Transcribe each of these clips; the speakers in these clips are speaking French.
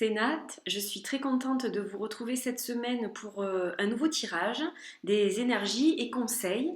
c'est Nat. Je suis très contente de vous retrouver cette semaine pour un nouveau tirage des énergies et conseils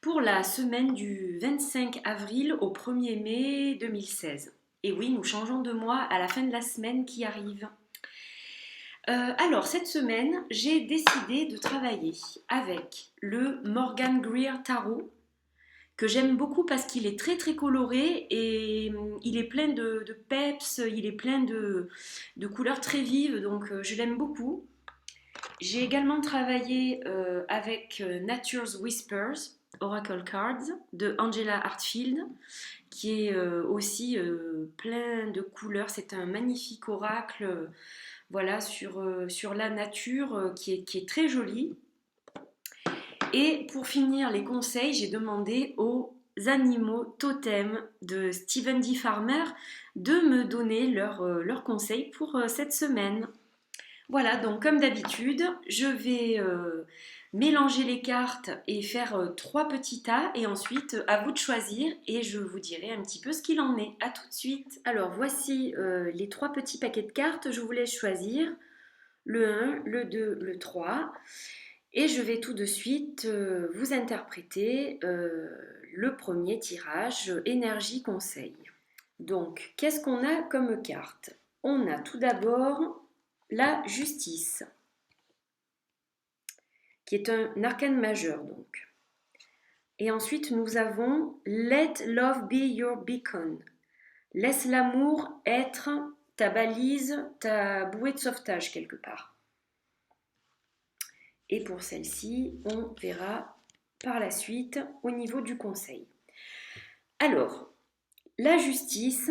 pour la semaine du 25 avril au 1er mai 2016. Et oui, nous changeons de mois à la fin de la semaine qui arrive. Alors, cette semaine, j'ai décidé de travailler avec le Morgan Greer Tarot que j'aime beaucoup parce qu'il est très très coloré et il est plein de peps, il est plein de couleurs très vives, donc je l'aime beaucoup. J'ai également travaillé avec Nature's Whispers, Oracle Cards, de Angela Hartfield, qui est aussi plein de couleurs. C'est un magnifique oracle voilà, sur la nature qui est très joli. Et pour finir les conseils, j'ai demandé aux animaux totems de Stephen D. Farmer de me donner leurs conseils pour cette semaine. Voilà, donc comme d'habitude, je vais mélanger les cartes et faire trois petits tas et ensuite à vous de choisir et je vous dirai un petit peu ce qu'il en est. A tout de suite. Alors voici les trois petits paquets de cartes, je vous laisse choisir le 1, le 2, le 3. Et je vais tout de suite vous interpréter le premier tirage, énergie conseil. Donc, qu'est-ce qu'on a comme carte? On a tout d'abord la justice, qui est un arcane majeur donc. Et ensuite, nous avons Let love be your beacon. Laisse l'amour être ta balise, ta bouée de sauvetage quelque part. Et pour celle-ci, on verra par la suite au niveau du conseil. Alors, la justice,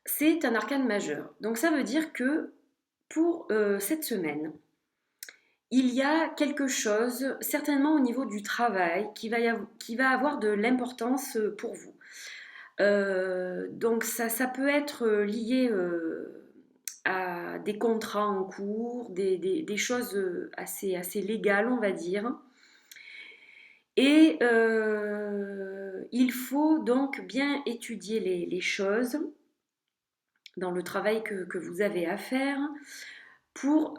c'est un arcane majeur. Donc ça veut dire que pour cette semaine, il y a quelque chose, certainement au niveau du travail, qui va avoir de l'importance pour vous. Donc ça peut être lié à des contrats en cours, des choses assez légales, on va dire. Et il faut donc bien étudier les choses dans le travail que vous avez à faire pour,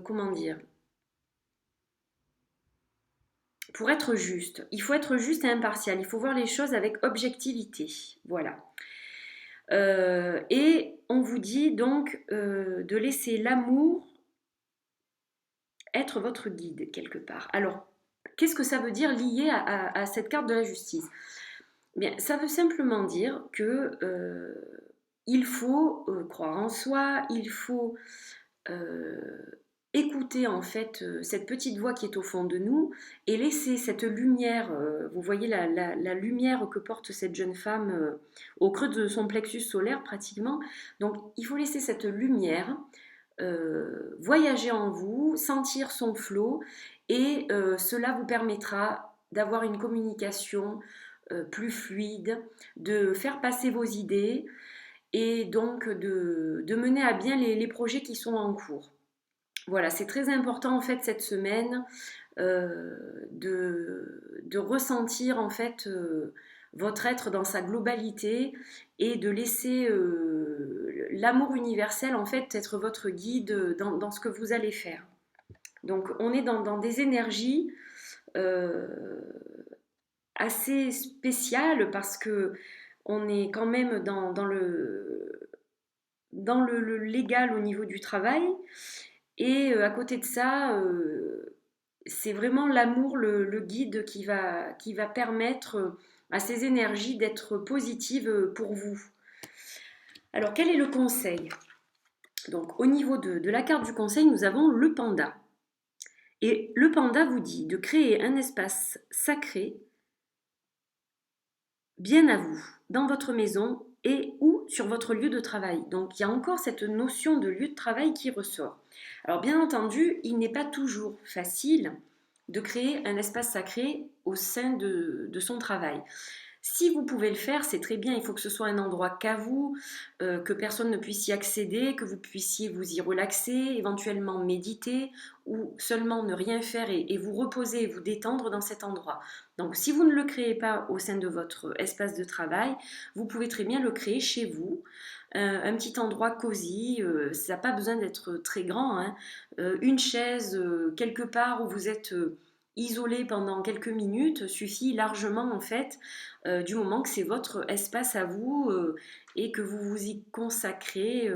comment dire, pour être juste. Il faut être juste et impartial, il faut voir les choses avec objectivité. Voilà. Et on vous dit donc de laisser l'amour être votre guide quelque part. Alors, qu'est-ce que ça veut dire lié à cette carte de la justice? Bien, ça veut simplement dire que il faut croire en soi, il faut écouter en fait cette petite voix qui est au fond de nous et laisser cette lumière, vous voyez la lumière que porte cette jeune femme au creux de son plexus solaire pratiquement. Donc il faut laisser cette lumière voyager en vous, sentir son flot et cela vous permettra d'avoir une communication plus fluide, de faire passer vos idées et donc de mener à bien les projets qui sont en cours. Voilà, c'est très important en fait cette semaine de ressentir en fait votre être dans sa globalité et de laisser l'amour universel en fait être votre guide dans ce que vous allez faire. Donc on est dans des énergies assez spéciales parce que on est quand même dans le légal au niveau du travail et à côté de ça c'est vraiment l'amour le guide qui va permettre à ces énergies d'être positives pour vous. Alors quel est le conseil? Donc au niveau de la carte du conseil, nous avons le panda. Et le panda vous dit de créer un espace sacré bien à vous, dans votre maison et ou sur votre lieu de travail. Donc il y a encore cette notion de lieu de travail qui ressort. Alors bien entendu, il n'est pas toujours facile de créer un espace sacré au sein de son travail. Si vous pouvez le faire, c'est très bien, il faut que ce soit un endroit qu'à vous, que personne ne puisse y accéder, que vous puissiez vous y relaxer, éventuellement méditer ou seulement ne rien faire et vous reposer et vous détendre dans cet endroit. Donc si vous ne le créez pas au sein de votre espace de travail, vous pouvez très bien le créer chez vous, un petit endroit cosy, ça n'a pas besoin d'être très grand, hein. Une chaise quelque part où vous êtes isolé pendant quelques minutes suffit largement en fait, du moment que c'est votre espace à vous et que vous vous y consacrez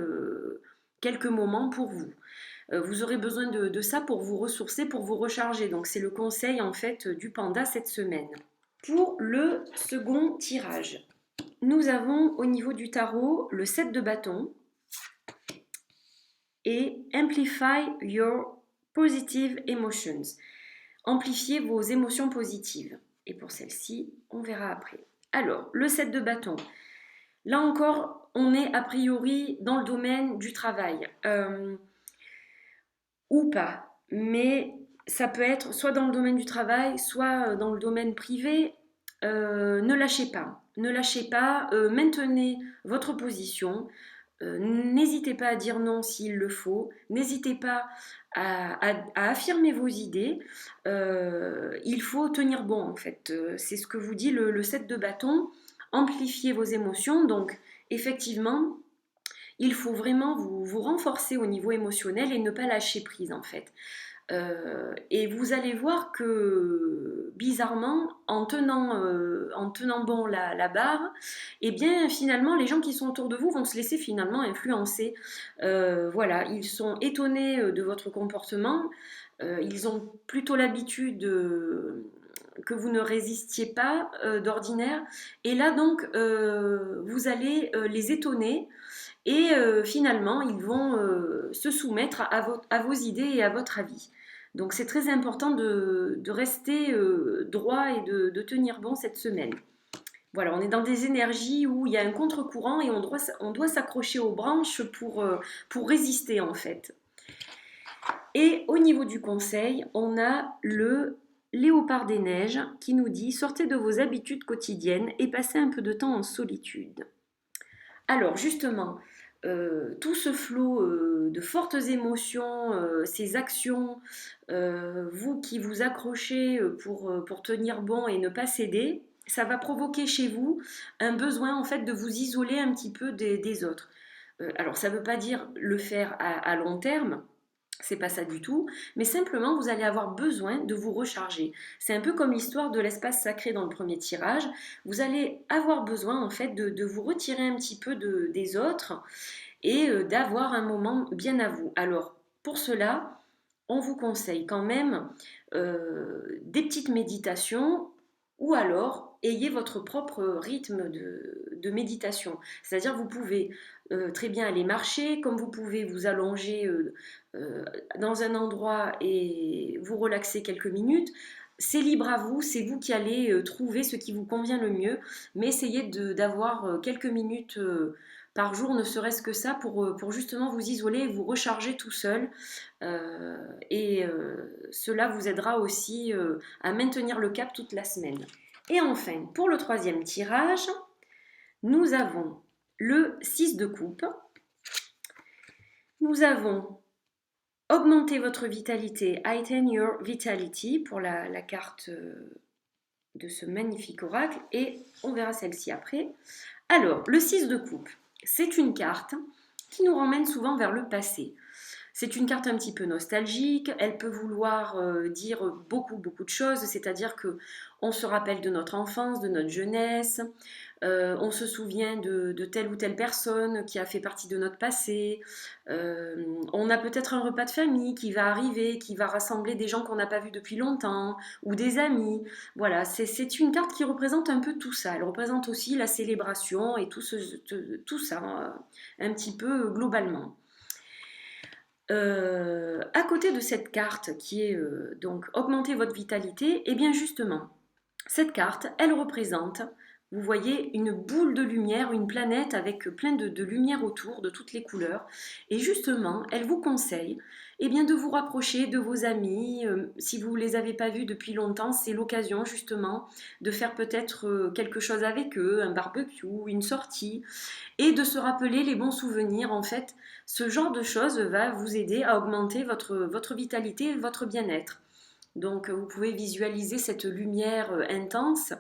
quelques moments pour vous. Vous aurez besoin de ça pour vous ressourcer, pour vous recharger. Donc c'est le conseil en fait du panda cette semaine. Pour le second tirage, nous avons au niveau du tarot le 7 de bâton et Amplify Your Positive Emotions. Amplifiez vos émotions positives. Et pour celle-ci, on verra après. Alors, le 7 de bâton. Là encore, on est a priori dans le domaine du travail. Ou pas. Mais ça peut être soit dans le domaine du travail, soit dans le domaine privé. Ne lâchez pas. Ne lâchez pas. Maintenez votre position. N'hésitez pas à dire non s'il le faut. N'hésitez pas à affirmer vos idées. Il faut tenir bon en fait. C'est ce que vous dit le 7 de bâton. Amplifiez vos émotions. Donc effectivement, il faut vraiment vous renforcer au niveau émotionnel et ne pas lâcher prise en fait. Et vous allez voir que bizarrement, en tenant bon la barre, et bien finalement les gens qui sont autour de vous vont se laisser finalement influencer. Voilà, ils sont étonnés de votre comportement, ils ont plutôt l'habitude que vous ne résistiez pas d'ordinaire, et là donc vous allez les étonner. Et finalement, ils vont se soumettre à vos idées et à votre avis. Donc c'est très important de rester droit et de tenir bon cette semaine. Voilà, on est dans des énergies où il y a un contre-courant et on doit s'accrocher aux branches pour résister en fait. Et au niveau du conseil, on a le Léopard des neiges qui nous dit sortez de vos habitudes quotidiennes et passez un peu de temps en solitude. Alors justement, tout ce flot de fortes émotions, ces actions, vous qui vous accrochez pour tenir bon et ne pas céder, ça va provoquer chez vous un besoin en fait de vous isoler un petit peu des autres. Alors ça ne veut pas dire le faire à long terme, c'est pas ça du tout, mais simplement vous allez avoir besoin de vous recharger. C'est un peu comme l'histoire de l'espace sacré dans le premier tirage. Vous allez avoir besoin en fait de vous retirer un petit peu des autres et d'avoir un moment bien à vous. Alors pour cela, on vous conseille quand même des petites méditations ou alors ayez votre propre rythme de méditation. C'est-à-dire vous pouvez très bien aller marcher, comme vous pouvez vous allonger dans un endroit et vous relaxer quelques minutes. C'est libre à vous, c'est vous qui allez trouver ce qui vous convient le mieux, mais essayez d'avoir quelques minutes par jour, ne serait-ce que ça, pour justement vous isoler et vous recharger tout seul. Cela vous aidera aussi à maintenir le cap toute la semaine. Et enfin, pour le troisième tirage, nous avons le 6 de coupe. Nous avons augmenter votre vitalité, heighten your vitality pour la carte de ce magnifique oracle et on verra celle-ci après. Alors, le 6 de coupe, c'est une carte qui nous ramène souvent vers le passé. C'est une carte un petit peu nostalgique, elle peut vouloir dire beaucoup de choses, c'est-à-dire que on se rappelle de notre enfance, de notre jeunesse, on se souvient de telle ou telle personne qui a fait partie de notre passé, on a peut-être un repas de famille qui va arriver, qui va rassembler des gens qu'on n'a pas vus depuis longtemps, ou des amis. Voilà, c'est une carte qui représente un peu tout ça, elle représente aussi la célébration et tout ça, un petit peu globalement. À côté de cette carte qui est donc augmenter votre vitalité, et bien justement, cette carte, elle représente vous voyez une boule de lumière, une planète avec plein de lumière autour, de toutes les couleurs. Et justement, elle vous conseille de vous rapprocher de vos amis. Si vous ne les avez pas vus depuis longtemps, c'est l'occasion justement de faire peut-être quelque chose avec eux, un barbecue, une sortie, et de se rappeler les bons souvenirs. En fait, ce genre de choses va vous aider à augmenter votre vitalité et votre bien-être. Donc vous pouvez visualiser cette lumière intense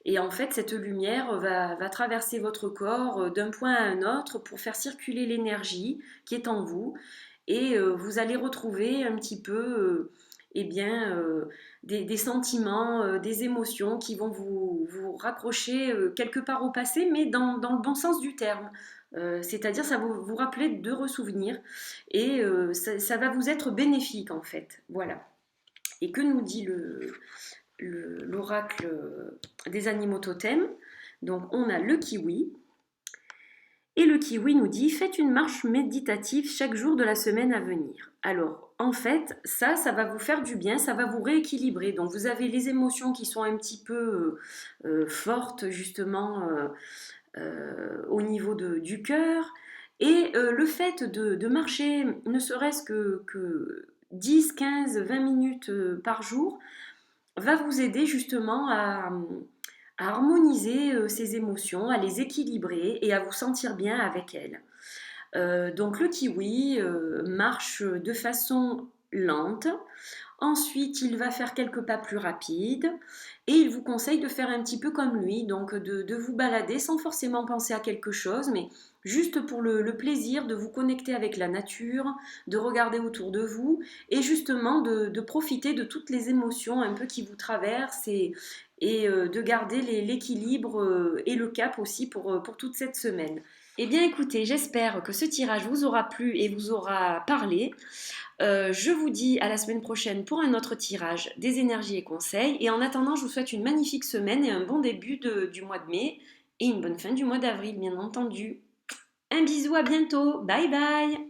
et en fait cette lumière va traverser votre corps d'un point à un autre pour faire circuler l'énergie qui est en vous et vous allez retrouver un petit peu des sentiments, des émotions qui vont vous raccrocher quelque part au passé mais dans le bon sens du terme. C'est-à-dire ça va vous rappeler d'heureux souvenirs et ça va vous être bénéfique en fait. Voilà. Et que nous dit l'oracle des animaux totems? Donc on a le kiwi. Et le kiwi nous dit faites une marche méditative chaque jour de la semaine à venir. Alors en fait, ça va vous faire du bien, ça va vous rééquilibrer. Donc vous avez les émotions qui sont un petit peu fortes justement au niveau du cœur. Et le fait de marcher ne serait-ce que 10, 15, 20 minutes par jour va vous aider justement à harmoniser ces émotions, à les équilibrer et à vous sentir bien avec elles. Donc le kiwi marche de façon lente. Ensuite, il va faire quelques pas plus rapides et il vous conseille de faire un petit peu comme lui, donc de vous balader sans forcément penser à quelque chose, mais juste pour le plaisir de vous connecter avec la nature, de regarder autour de vous et justement de profiter de toutes les émotions un peu qui vous traversent et de garder l'équilibre et le cap aussi pour toute cette semaine. Eh bien écoutez, j'espère que ce tirage vous aura plu et vous aura parlé. Je vous dis à la semaine prochaine pour un autre tirage des énergies et conseils. Et en attendant, je vous souhaite une magnifique semaine et un bon début du mois de mai et une bonne fin du mois d'avril, bien entendu. Un bisou, à bientôt. Bye bye.